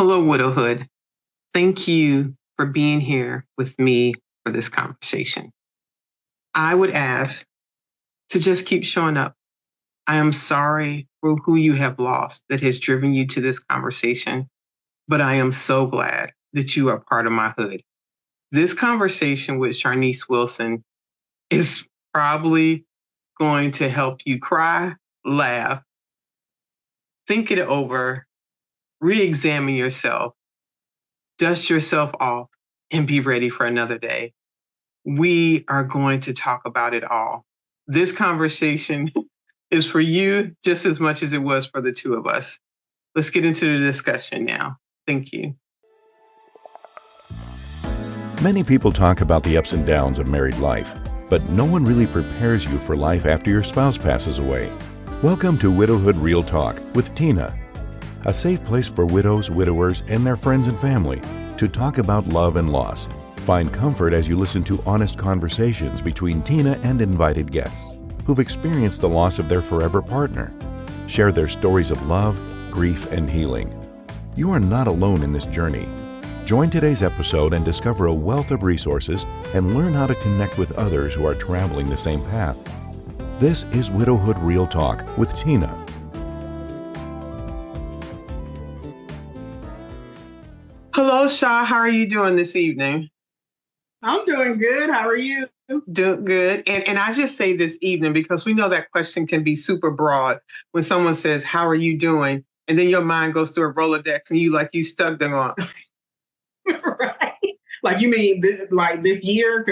Hello, widowhood. Thank you for being here with me for this conversation. I would ask to just keep showing up. I am sorry for who you have lost that has driven you to this conversation, but I am so glad that you are part of my hood. This conversation with Charnice Wilson is probably going to help you cry, laugh, think it over, re-examine yourself, dust yourself off, and be ready for another day. We are going to talk about it all. This conversation is for you just as much as it was for the two of us. Let's get into the discussion now. Thank you. Many people talk about the ups and downs of married life, but no one really prepares you for life after your spouse passes away. Welcome to Widowhood Real Talk with Tina, a safe place for widows, widowers, and their friends and family to talk about love and loss. Find comfort as you listen to honest conversations between Tina and invited guests who've experienced the loss of their forever partner. Share their stories of love, grief, and healing. You are not alone in this journey. Join today's episode and discover a wealth of resources and learn how to connect with others who are traveling the same path. This is Widowhood Real Talk with Tina. Hello, Shaw. How are you doing this evening? I'm doing good. How are you? Doing good. And I just say this evening because we know that question can be super broad when someone says, how are you doing? And then your mind goes through a Rolodex and you stuck them on. Right. Like you mean this year?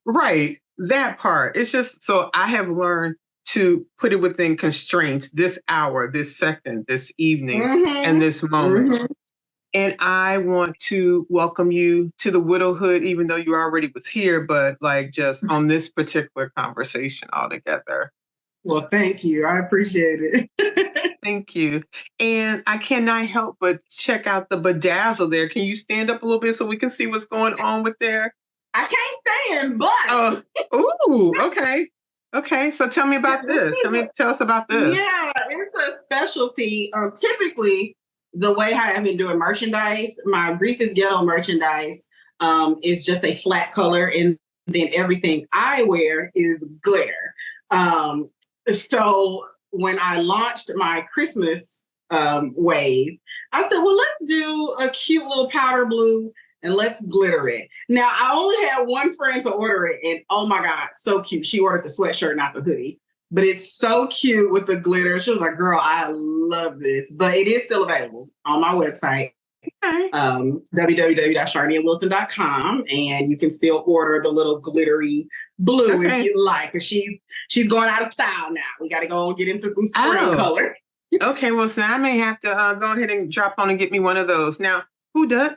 Right. That part. It's just so I have learned to put it within constraints this hour, this second, this evening, and this moment. Mm-hmm. And I want to welcome you to the widowhood, even though you already was here, but just on this particular conversation altogether. Well, thank you. I appreciate it. Thank you. And I cannot help but check out the bedazzle there. Can you stand up a little bit so we can see what's going on with there? I can't stand, but. Ooh, okay. Okay, so tell me about this. Tell us about this. Yeah, it's a specialty. Typically, the way I have been doing merchandise, my Grief is Ghetto merchandise is just a flat color, and then everything I wear is glitter. So when I launched my Christmas wave, I said, well, let's do a cute little powder blue and let's glitter it. Now, I only had one friend to order it, and oh my God, so cute. She ordered the sweatshirt, not the hoodie. But it's so cute with the glitter. She was like, girl, I love this. But it is still available on my website, okay. www.charniahwilson.com. And you can still order the little glittery blue if you like. Because she's going out of style now. We got to go and get into some spring color. Okay, well, so I may have to go ahead and drop on and get me one of those. Now, who does?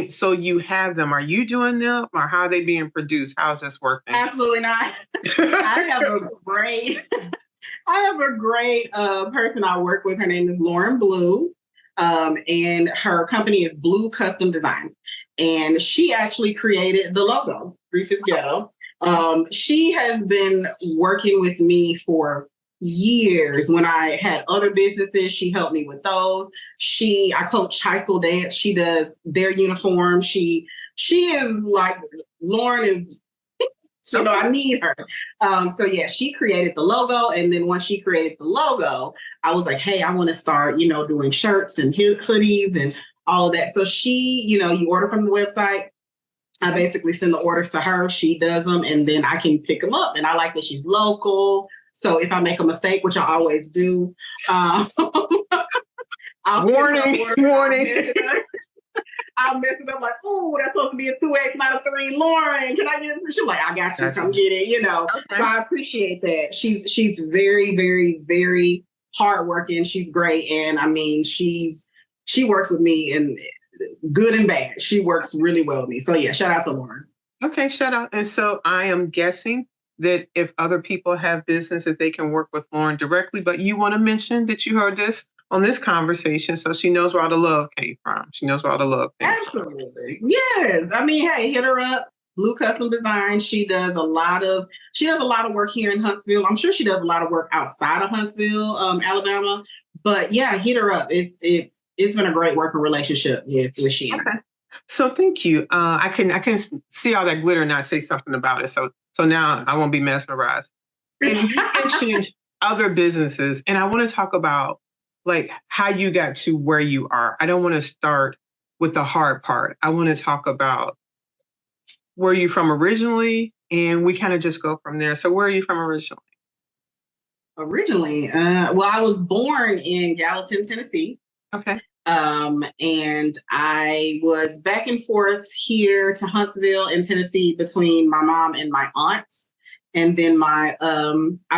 So you have them. Are you doing them, or how are they being produced? How's this working? Absolutely not. I have a great person I work with. Her name is Lauren Blue, and her company is Blue Custom Design. And she actually created the logo, Grief is Ghetto. She has been working with me for years. When I had other businesses, she helped me with those. I coach high school dance. She does their uniform. She is like, Lauren is, I need her. So yeah, she created the logo. And then once she created the logo, I was like, hey, I want to start, doing shirts and hoodies and all of that. So she, you order from the website. I basically send the orders to her. She does them, and then I can pick them up. And I like that she's local. So if I make a mistake, which I always do, I'll warning. I'll mess it up like, oh, that's supposed to be a 2X, not a 3. Lauren, can I get it? She's like, I got you. Come get it. Okay. So I appreciate that. She's very, very, very hardworking. She's great, and she works with me in good and bad. She works really well with me. So yeah, shout out to Lauren. Okay, shout out. And so I am guessing that if other people have business, that they can work with Lauren directly, but you want to mention that you heard this on this conversation, so she knows where all the love came from. She knows where all the love came Absolutely. From. Yes. Hey, hit her up. Blue Custom Design. She does a lot of work here in Huntsville. I'm sure she does a lot of work outside of Huntsville, Alabama. But yeah, hit her up. It's it's been a great working relationship with she and I. Okay. So thank you. I can see all that glitter and not say something about it. So now I won't be mesmerized. And you mentioned other businesses, and I want to talk about like how you got to where you are. I don't want to start with the hard part. I want to talk about where you from originally, and we kind of just go from there. So where are you from originally? Originally, well, I was born in Gallatin, Tennessee. Okay. And I was back and forth here to Huntsville in Tennessee between my mom and my aunt. And then I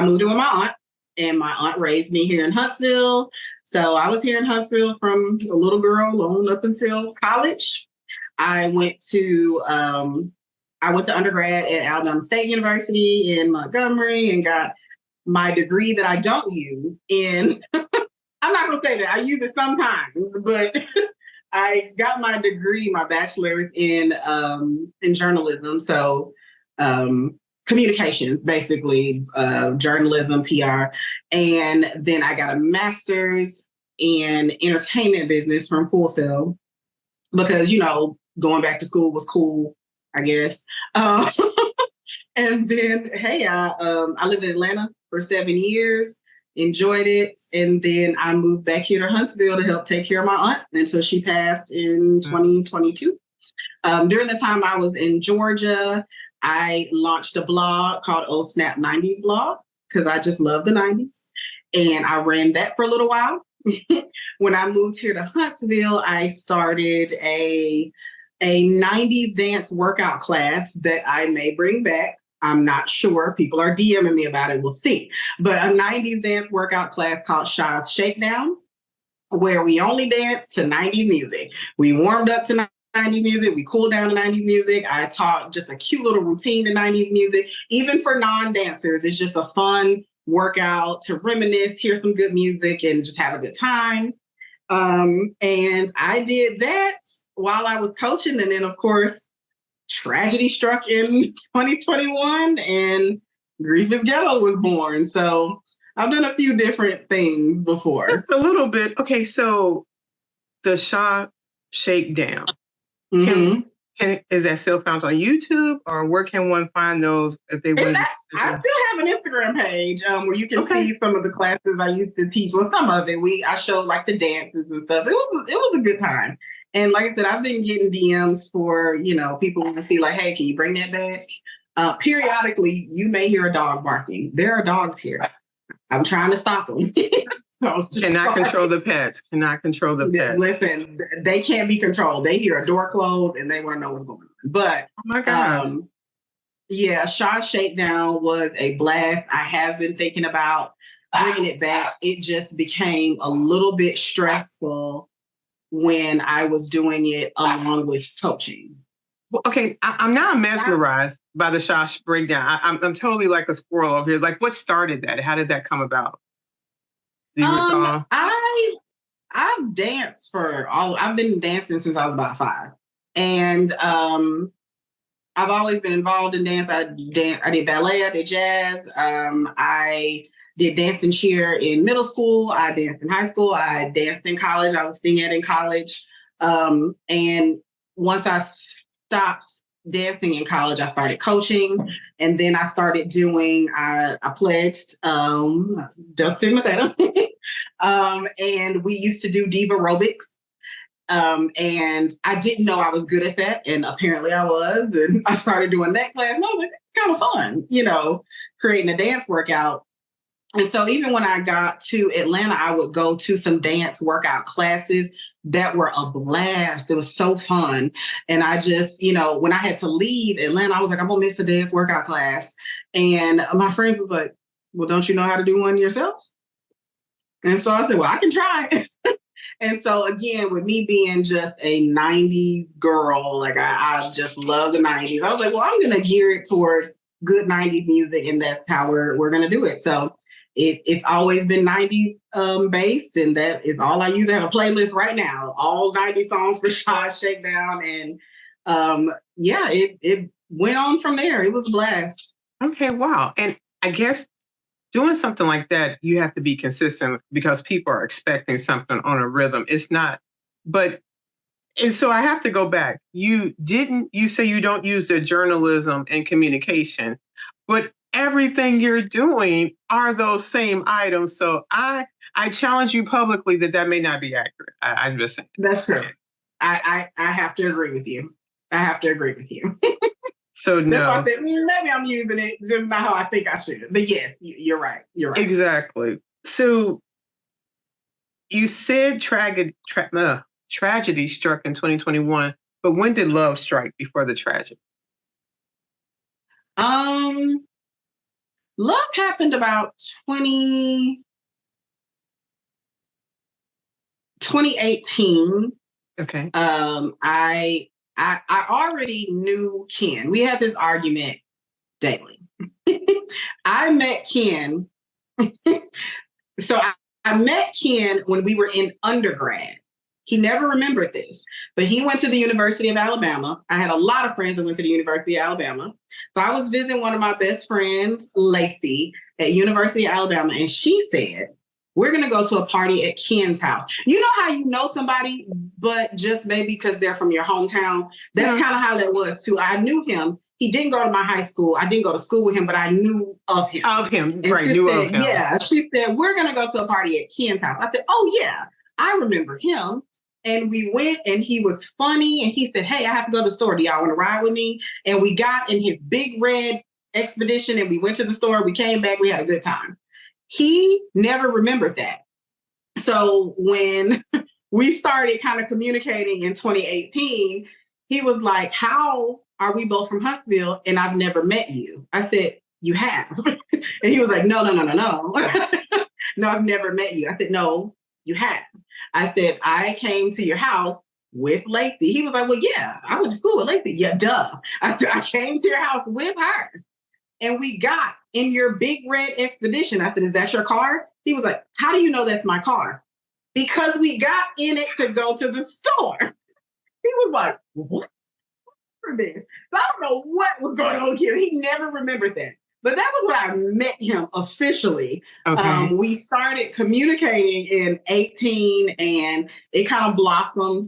moved in with my aunt, and my aunt raised me here in Huntsville. So I was here in Huntsville from a little girl on up until college. I went to undergrad at Alabama State University in Montgomery and got my degree that I don't use in I'm not going to say that. I use it sometimes, but I got my degree, my bachelor's in journalism. So communications, basically, journalism, PR. And then I got a master's in entertainment business from Full Sail because, going back to school was cool, I guess. And then, hey, I lived in Atlanta for 7 years. Enjoyed it. And then I moved back here to Huntsville to help take care of my aunt until she passed in 2022. During the time I was in Georgia, I launched a blog called Oh Snap 90s Blog because I just love the 90s. And I ran that for a little while. When I moved here to Huntsville, I started a 90s dance workout class that I may bring back. I'm not sure. People are DMing me about it. We'll see. But a 90s dance workout class called Shaw's Shakedown, where we only dance to 90s music. We warmed up to 90s music. We cooled down to 90s music. I taught just a cute little routine to 90s music. Even for non-dancers, it's just a fun workout to reminisce, hear some good music, and just have a good time. And I did that while I was coaching. And then, of course, tragedy struck in 2021 and Grief is Ghetto was born. So I've done a few different things before. Just a little bit. Okay, so the Shaw Shakedown. Mm-hmm. Is that still found on YouTube, or where can one find those if they want to? I still have an Instagram page where you can see some of the classes I used to teach. Well, some of it I showed like the dances and stuff. It was a good time. And like I said, I've been getting DMs for, people want to see like, hey, can you bring that back? Periodically, you may hear a dog barking. There are dogs here. I'm trying to stop them. Cannot control the pets. Listen, they can't be controlled. They hear a door closed and they want to know what's going on. But oh my gosh. Yeah, Shaw's Shakedown was a blast. I have been thinking about bringing it back. It just became a little bit stressful when I was doing it along with coaching. Well, okay, I'm now mesmerized by the Shaw breakdown. I'm totally like a squirrel over here. Like, what started that? How did that come about? Do you recall? I've danced I've been dancing since I was about 5. And I've always been involved in dance. I did ballet, I did jazz. I did dance and cheer in middle school. I danced in high school. I danced in college. I was singing in college. And once I stopped dancing in college, I started coaching. And then I started doing, I pledged Duck Sigma Theta. And we used to do diva aerobics. And I didn't know I was good at that. And apparently I was. And I started doing that class. And I was like, kind of fun, creating a dance workout. And so even when I got to Atlanta, I would go to some dance workout classes that were a blast. It was so fun. And I just, when I had to leave Atlanta, I was like, I'm going to miss a dance workout class. And my friends was like, well, don't you know how to do one yourself? And so I said, well, I can try. And so again, with me being just a 90s girl, like I just love the 90s. I was like, well, I'm going to gear it towards good 90s music. And that's how we're going to do it. So it's always been 90s based, and that is all I use. I have a playlist right now, all 90 songs for Shaw's Shakedown. And it went on from there. It was a blast. Okay, wow. And I guess doing something like that, you have to be consistent because people are expecting something on a rhythm. It's not But and so I have to go back. You say you don't use the journalism and communication, but everything you're doing are those same items. So I challenge you publicly that may not be accurate. I'm just saying. That's true. I have to agree with you. I have to agree with you. So no. That's why I said, maybe I'm using it just not how I think I should. But yes, you're right. You're right. Exactly. So you said tragedy struck in 2021, but when did love strike before the tragedy? Love happened about 2018. Okay. I already knew Ken. We had this argument daily. I met Ken. So I met Ken when we were in undergrad. He never remembered this, but he went to the University of Alabama. I had a lot of friends that went to the University of Alabama. So I was visiting one of my best friends, Lacey, at University of Alabama, and she said, we're going to go to a party at Ken's house. You know how you know somebody, but just maybe because they're from your hometown? That's kind of how that was, too. I knew him. He didn't go to my high school. I didn't go to school with him, but I knew of him. Of him, right, knew of him. Yeah, she said, we're going to go to a party at Ken's house. I said, oh, yeah, I remember him. And we went, and he was funny. And he said, hey, I have to go to the store. Do y'all want to ride with me? And we got in his big red Expedition, and we went to the store. We came back. We had a good time. He never remembered that. So when we started kind of communicating in 2018, he was like, how are we both from Huntsville and I've never met you? I said, you have. And he was like, no. No, I've never met you. I said, no, you have. I said, I came to your house with Lacey. He was like, well, yeah, I went to school with Lacey. Yeah, duh. I said, I came to your house with her. And we got in your big red Expedition. I said, is that your car? He was like, how do you know that's my car? Because we got in it to go to the store. He was like, what? For this? So I don't know what was going on here. He never remembered that. But that was when I met him officially. Okay. We started communicating in 18, and it kind of blossomed